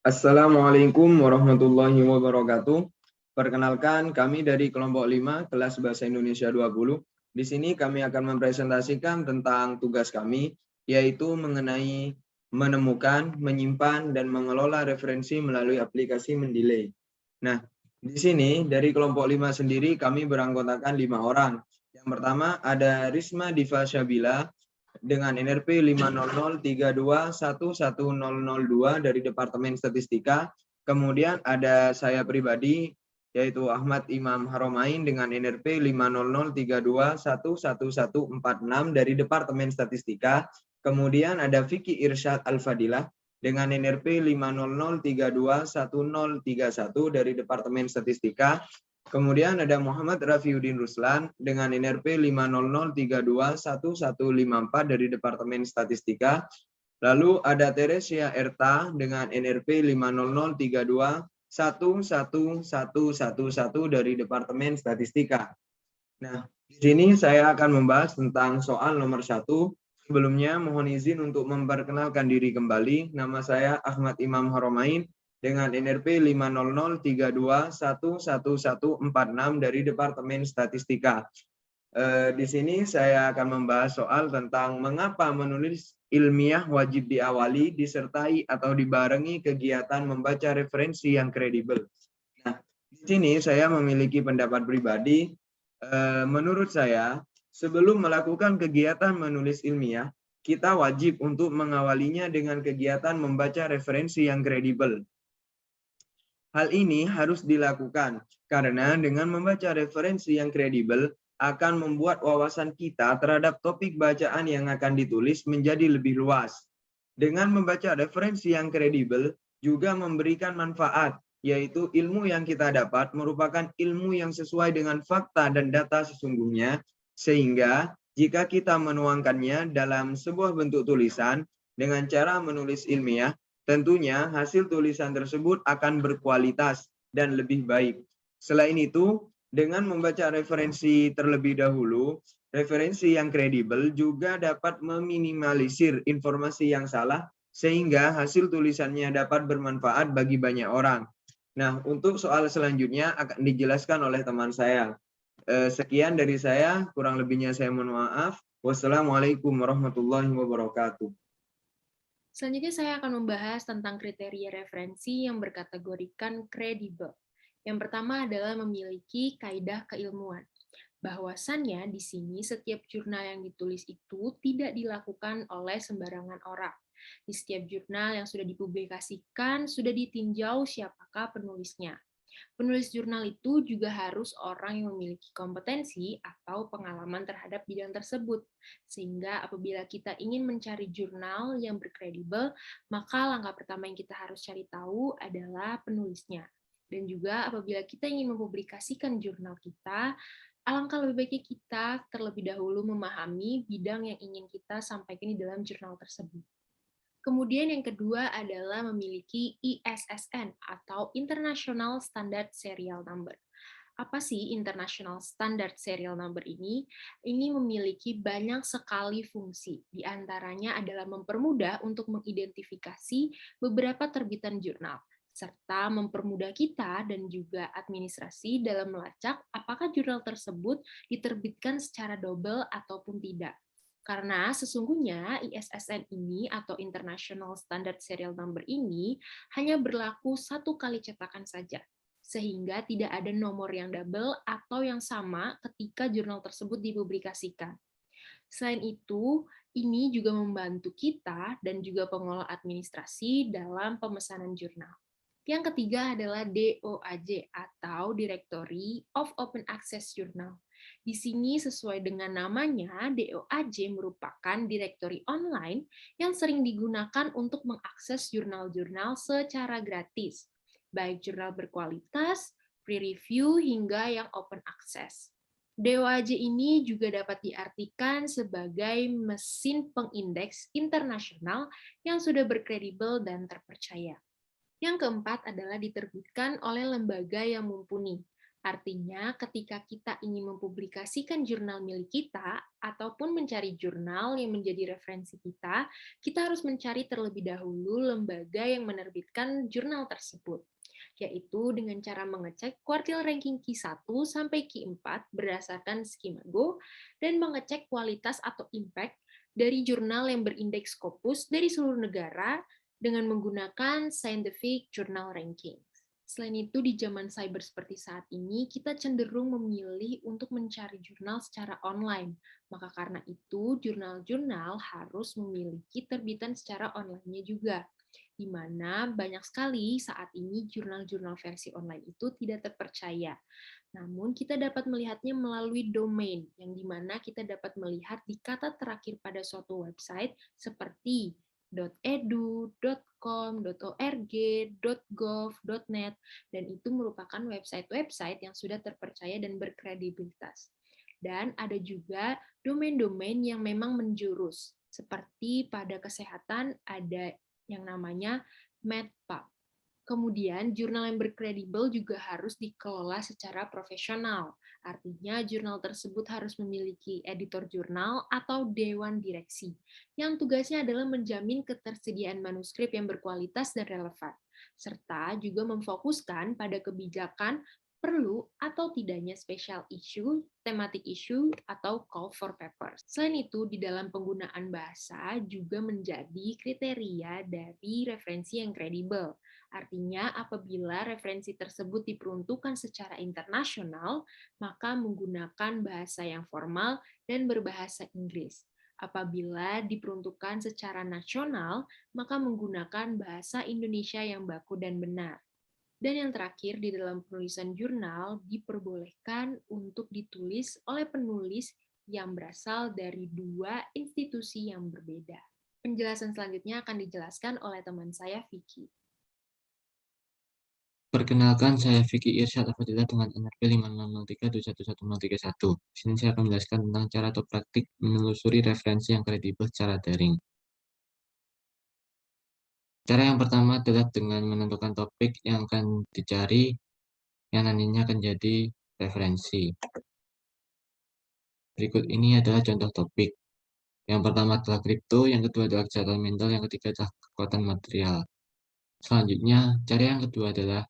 Assalamualaikum warahmatullahi wabarakatuh. Perkenalkan, kami dari kelompok 5 kelas Bahasa Indonesia 20. Di sini kami akan mempresentasikan tentang tugas kami, yaitu mengenai menemukan, menyimpan, dan mengelola referensi melalui aplikasi Mendeley. Nah, di sini dari kelompok 5 sendiri kami beranggotakan 5 orang. Yang pertama ada Risma Diva Syabila dengan NRP 50032111002 dari Departemen Statistika. Kemudian ada saya pribadi, yaitu Ahmad Imam Haromain dengan NRP 50032111146 dari Departemen Statistika. Kemudian ada Vicky Irsyad Al-Fadilah dengan NRP 500321031 dari Departemen Statistika. Kemudian ada Muhammad Rafiuddin Ruslan dengan NRP 500321154 dari Departemen Statistika. Lalu ada Teresia Erta dengan NRP 50032111111 dari Departemen Statistika. Nah, di sini saya akan membahas tentang soal nomor 1. Sebelumnya mohon izin untuk memperkenalkan diri kembali. Nama saya Ahmad Imam Haromain dengan NRP 50032111146 dari Departemen Statistika. Di sini saya akan membahas soal tentang mengapa menulis ilmiah wajib diawali, disertai atau dibarengi kegiatan membaca referensi yang kredibel. Nah, di sini saya memiliki pendapat pribadi. Menurut saya, sebelum melakukan kegiatan menulis ilmiah, kita wajib untuk mengawalinya dengan kegiatan membaca referensi yang kredibel. Hal ini harus dilakukan karena dengan membaca referensi yang kredibel akan membuat wawasan kita terhadap topik bacaan yang akan ditulis menjadi lebih luas. Dengan membaca referensi yang kredibel juga memberikan manfaat, yaitu ilmu yang kita dapat merupakan ilmu yang sesuai dengan fakta dan data sesungguhnya, sehingga jika kita menuangkannya dalam sebuah bentuk tulisan dengan cara menulis ilmiah, tentunya hasil tulisan tersebut akan berkualitas dan lebih baik. Selain itu, dengan membaca referensi terlebih dahulu, referensi yang kredibel juga dapat meminimalisir informasi yang salah sehingga hasil tulisannya dapat bermanfaat bagi banyak orang. Nah, untuk soal selanjutnya akan dijelaskan oleh teman saya. Sekian dari saya, kurang lebihnya saya mohon maaf. Wassalamualaikum warahmatullahi wabarakatuh. Selanjutnya saya akan membahas tentang kriteria referensi yang berkategorikan kredibel. Yang pertama adalah memiliki kaidah keilmuan. Bahwasannya di sini setiap jurnal yang ditulis itu tidak dilakukan oleh sembarangan orang. Di setiap jurnal yang sudah dipublikasikan sudah ditinjau siapakah penulisnya. Penulis jurnal itu juga harus orang yang memiliki kompetensi atau pengalaman terhadap bidang tersebut. Sehingga apabila kita ingin mencari jurnal yang berkredibel, maka langkah pertama yang kita harus cari tahu adalah penulisnya. Dan juga apabila kita ingin mempublikasikan jurnal kita, alangkah lebih baiknya kita terlebih dahulu memahami bidang yang ingin kita sampaikan di dalam jurnal tersebut. Kemudian yang kedua adalah memiliki ISSN atau International Standard Serial Number. Apa sih International Standard Serial Number ini? Ini memiliki banyak sekali fungsi. Di antaranya adalah mempermudah untuk mengidentifikasi beberapa terbitan jurnal, serta mempermudah kita dan juga administrasi dalam melacak apakah jurnal tersebut diterbitkan secara double ataupun tidak. Karena sesungguhnya ISSN ini atau International Standard Serial Number ini hanya berlaku satu kali cetakan saja, sehingga tidak ada nomor yang double atau yang sama ketika jurnal tersebut dipublikasikan. Selain itu, ini juga membantu kita dan juga pengelola administrasi dalam pemesanan jurnal. Yang ketiga adalah DOAJ atau Directory of Open Access Journal. Di sini sesuai dengan namanya, DOAJ merupakan direktori online yang sering digunakan untuk mengakses jurnal-jurnal secara gratis, baik jurnal berkualitas, pre-review, hingga yang open access. DOAJ ini juga dapat diartikan sebagai mesin pengindeks internasional yang sudah berkredibel dan terpercaya. Yang keempat adalah diterbitkan oleh lembaga yang mumpuni. Artinya, ketika kita ingin mempublikasikan jurnal milik kita ataupun mencari jurnal yang menjadi referensi kita harus mencari terlebih dahulu lembaga yang menerbitkan jurnal tersebut, yaitu dengan cara mengecek kuartil ranking Q1 sampai Q4 berdasarkan Skimago dan mengecek kualitas atau impact dari jurnal yang berindeks Scopus dari seluruh negara dengan menggunakan Scientific Journal Ranking. Selain itu, di zaman cyber seperti saat ini, kita cenderung memilih untuk mencari jurnal secara online. Maka karena itu, jurnal-jurnal harus memiliki terbitan secara online-nya juga. Di mana banyak sekali saat ini jurnal-jurnal versi online itu tidak terpercaya. Namun, kita dapat melihatnya melalui domain, yang dimana kita dapat melihat di kata terakhir pada suatu website seperti .edu, .com, .org, .gov, .net, dan itu merupakan website-website yang sudah terpercaya dan berkredibilitas. Dan ada juga domain-domain yang memang menjurus, seperti pada kesehatan ada yang namanya MedPub. Kemudian, jurnal yang berkredibel juga harus dikelola secara profesional. Artinya, jurnal tersebut harus memiliki editor jurnal atau dewan direksi, yang tugasnya adalah menjamin ketersediaan manuskrip yang berkualitas dan relevan, serta juga memfokuskan pada kebijakan perlu atau tidaknya special issue, thematic issue, atau call for papers. Selain itu, di dalam penggunaan bahasa juga menjadi kriteria dari referensi yang kredibel. Artinya, apabila referensi tersebut diperuntukkan secara internasional, maka menggunakan bahasa yang formal dan berbahasa Inggris. Apabila diperuntukkan secara nasional, maka menggunakan bahasa Indonesia yang baku dan benar. Dan yang terakhir, di dalam penulisan jurnal diperbolehkan untuk ditulis oleh penulis yang berasal dari dua institusi yang berbeda. Penjelasan selanjutnya akan dijelaskan oleh teman saya, Vicky. Perkenalkan, saya Vicky Irsyad Afadillah dengan NRP 5603211031. Di sini saya akan menjelaskan tentang cara atau praktik menelusuri referensi yang kredibel secara daring. Cara yang pertama adalah dengan menentukan topik yang akan dicari, yang nantinya akan jadi referensi. Berikut ini adalah contoh topik. Yang pertama adalah kripto, yang kedua adalah kesehatan mental, yang ketiga adalah kekuatan material. Selanjutnya, cara yang kedua adalah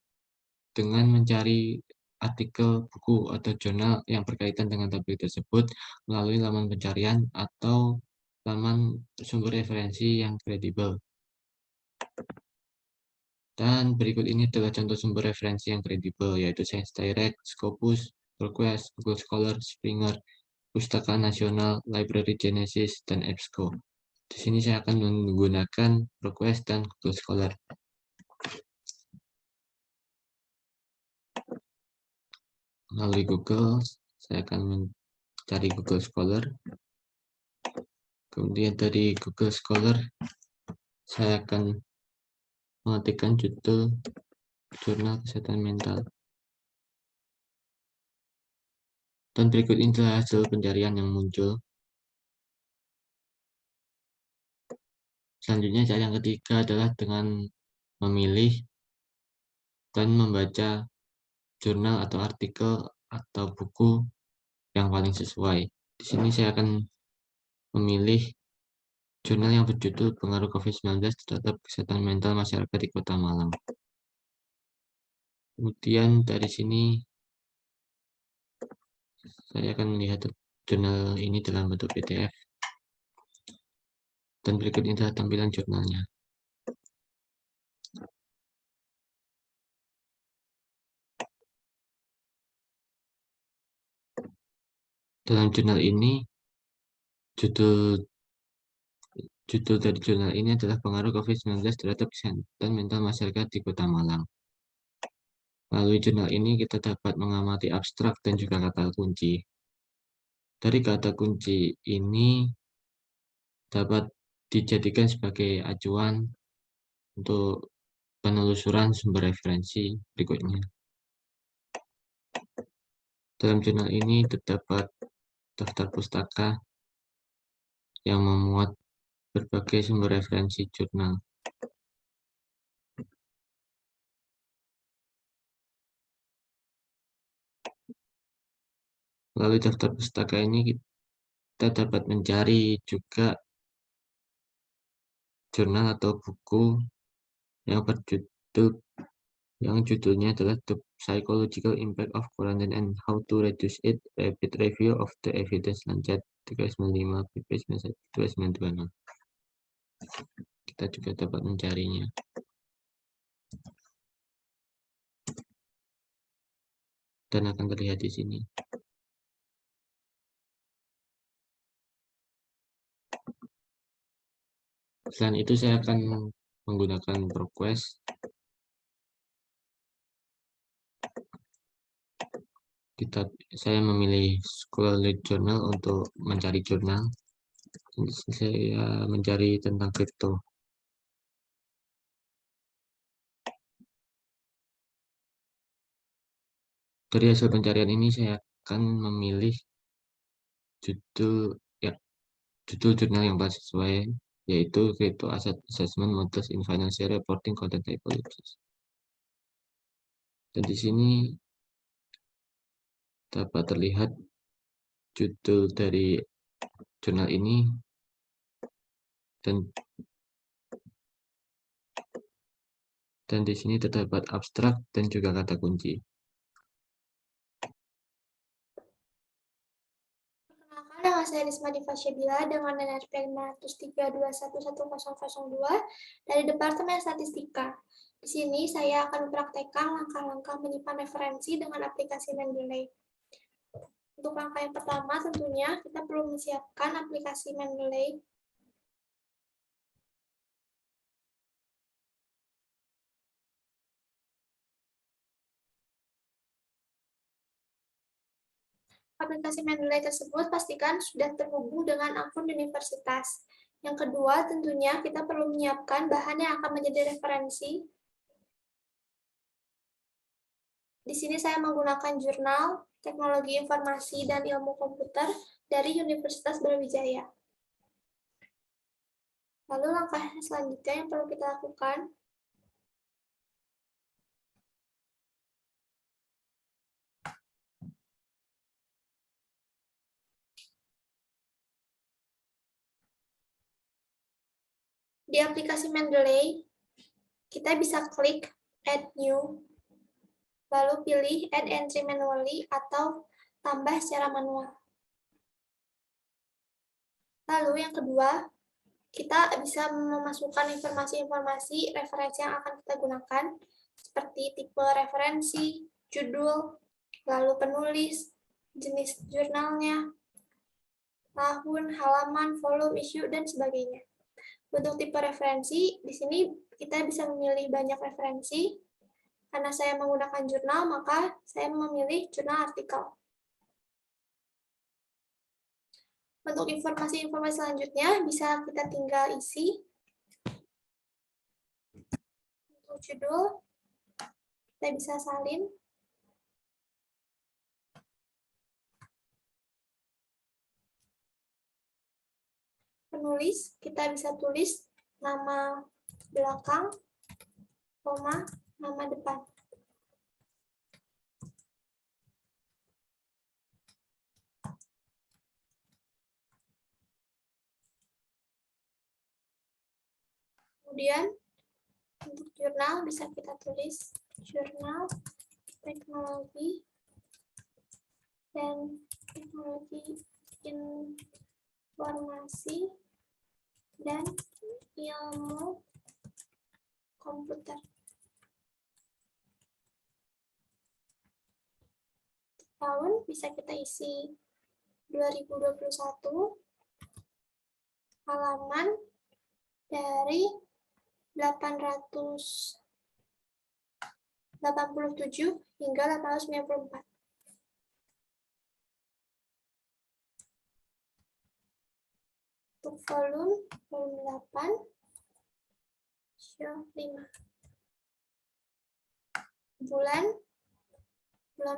dengan mencari artikel, buku, atau jurnal yang berkaitan dengan topik tersebut melalui laman pencarian atau laman sumber referensi yang kredibel. Dan berikut ini adalah contoh sumber referensi yang kredibel, yaitu Science Direct, Scopus, ProQuest, Google Scholar, Springer, Pustaka Nasional, Library Genesis, dan EBSCO. Di sini saya akan menggunakan ProQuest dan Google Scholar. Melalui Google, saya akan mencari Google Scholar. Kemudian dari Google Scholar, saya akan mengetikkan judul jurnal kesehatan mental. Dan berikut ini adalah hasil pencarian yang muncul. Selanjutnya, cara yang ketiga adalah dengan memilih dan membaca jurnal atau artikel atau buku yang paling sesuai. Di sini saya akan memilih jurnal yang berjudul Pengaruh COVID-19 terhadap Kesehatan Mental Masyarakat di Kota Malang. Kemudian dari sini saya akan melihat jurnal ini dalam bentuk PDF. Dan berikut ini adalah tampilan jurnalnya. Dalam jurnal ini, judul dari jurnal ini adalah Pengaruh COVID-19 terhadap Kesehatan Mental Masyarakat di Kota Malang. Melalui jurnal ini kita dapat mengamati abstrak dan juga kata kunci. Dari kata kunci ini dapat dijadikan sebagai acuan untuk penelusuran sumber referensi berikutnya. Dalam jurnal ini terdapat daftar pustaka yang memuat berbagai sumber referensi jurnal. Melalui daftar pustaka ini kita dapat mencari juga jurnal atau buku yang berjudul judulnya adalah The Psychological Impact of Quarantine and How to Reduce It, Rapid Review of the Evidence Lancet 395 pp 912 Kita juga dapat mencarinya. Dan akan terlihat di sini. Selain itu saya akan menggunakan ProQuest. Saya memilih Scholarly Journal untuk mencari jurnal. Saya mencari tentang kripto. Dari hasil pencarian ini saya akan memilih judul jurnal yang paling sesuai, yaitu Crypto Asset Assessment Models in Financial Reporting Content Typologies. Dan di sini dapat terlihat judul dari jurnal ini dan di sini terdapat abstrak dan juga kata kunci. Perkenalkan, nama saya Risma Diva Syabila dengan NRP 503211002 dari Departemen Statistika. Di sini saya akan mempraktekkan langkah-langkah menyimpan referensi dengan aplikasi Mendeley. Untuk langkah yang pertama, tentunya kita perlu menyiapkan aplikasi Mendeley. Aplikasi Mendeley tersebut pastikan sudah terhubung dengan akun universitas. Yang kedua, tentunya kita perlu menyiapkan bahan yang akan menjadi referensi. Di sini saya menggunakan jurnal Teknologi Informasi dan Ilmu Komputer dari Universitas Brawijaya. Lalu langkah selanjutnya yang perlu kita lakukan, di aplikasi Mendeley, kita bisa klik Add New, lalu pilih Add Entry Manually atau tambah secara manual. Lalu yang kedua, kita bisa memasukkan informasi-informasi referensi yang akan kita gunakan, seperti tipe referensi, judul, lalu penulis, jenis jurnalnya, tahun, halaman, volume, issue, dan sebagainya. Untuk tipe referensi, di sini kita bisa memilih banyak referensi. Karena saya menggunakan jurnal, maka saya memilih jurnal artikel. Untuk informasi-informasi selanjutnya, bisa kita tinggal isi. Untuk judul, kita bisa salin. Penulis, kita bisa tulis nama belakang, koma, nama depan. Kemudian, untuk jurnal bisa kita tulis jurnal teknologi dan teknologi informasi dan ilmu komputer. Tahun bisa kita isi 2021, halaman dari 887 hingga 894. Untuk volume 8, show 5. Bulan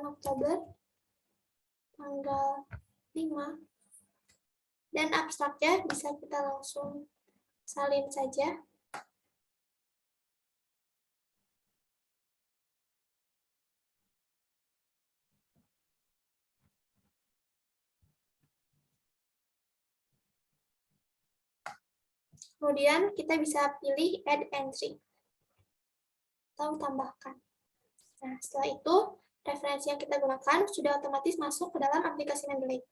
Oktober, tanggal 5. Dan abstraknya bisa kita langsung salin saja. Kemudian kita bisa pilih add entry atau tambahkan. Nah, setelah itu referensi yang kita gunakan sudah otomatis masuk ke dalam aplikasi Mendeley.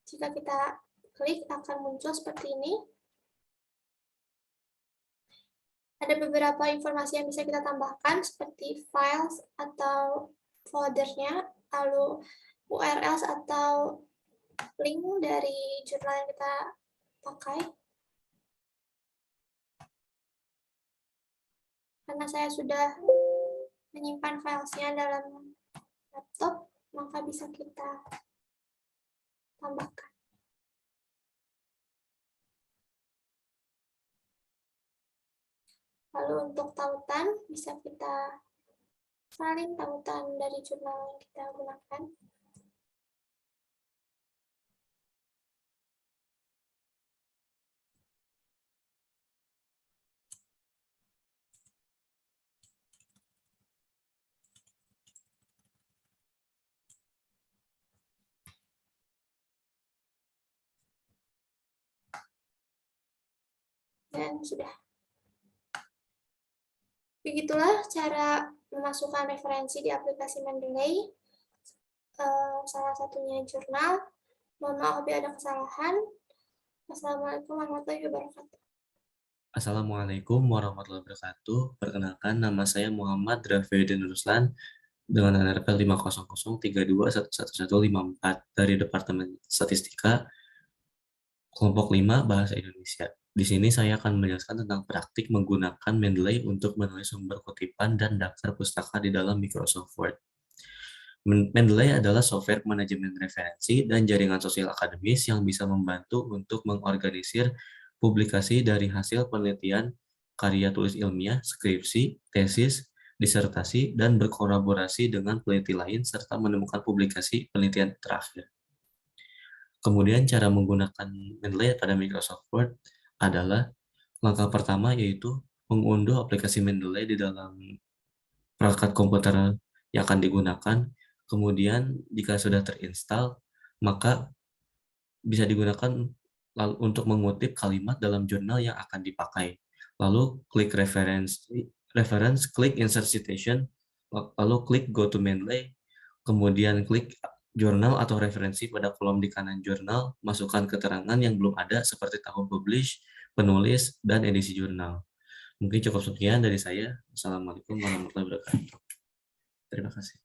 Jika kita klik akan muncul seperti ini. Ada beberapa informasi yang bisa kita tambahkan seperti files atau foldernya, lalu URLs atau link dari jurnal yang kita pakai. Karena saya sudah menyimpan filesnya dalam laptop, maka bisa kita tambahkan. Lalu untuk tautan, bisa kita salin tautan dari jurnal yang kita gunakan. Dan sudah. Begitulah cara memasukkan referensi di aplikasi Mendeley. Salah satunya jurnal. Mohon maaf apabila ada kesalahan. Assalamualaikum warahmatullahi wabarakatuh. Assalamualaikum warahmatullahi wabarakatuh. Perkenalkan, nama saya Muhammad Rafidin Ruslan dengan NRP 50032111154 dari Departemen Statistika Kelompok 5 Bahasa Indonesia. Di sini saya akan menjelaskan tentang praktik menggunakan Mendeley untuk menulis sumber kutipan dan daftar pustaka di dalam Microsoft Word. Mendeley adalah software manajemen referensi dan jaringan sosial akademis yang bisa membantu untuk mengorganisir publikasi dari hasil penelitian, karya tulis ilmiah, skripsi, tesis, disertasi, dan berkolaborasi dengan peneliti lain serta menemukan publikasi penelitian terakhir. Kemudian cara menggunakan Mendeley pada Microsoft Word adalah langkah pertama yaitu mengunduh aplikasi Mendeley di dalam perangkat komputer yang akan digunakan. Kemudian jika sudah terinstall, maka bisa digunakan untuk mengutip kalimat dalam jurnal yang akan dipakai. Lalu klik reference, klik insert citation, lalu klik go to Mendeley, kemudian klik jurnal atau referensi pada kolom di kanan jurnal, masukkan keterangan yang belum ada seperti tahun publish, penulis, dan edisi jurnal. Mungkin cukup sekian dari saya. Assalamualaikum warahmatullahi wabarakatuh. Terima kasih.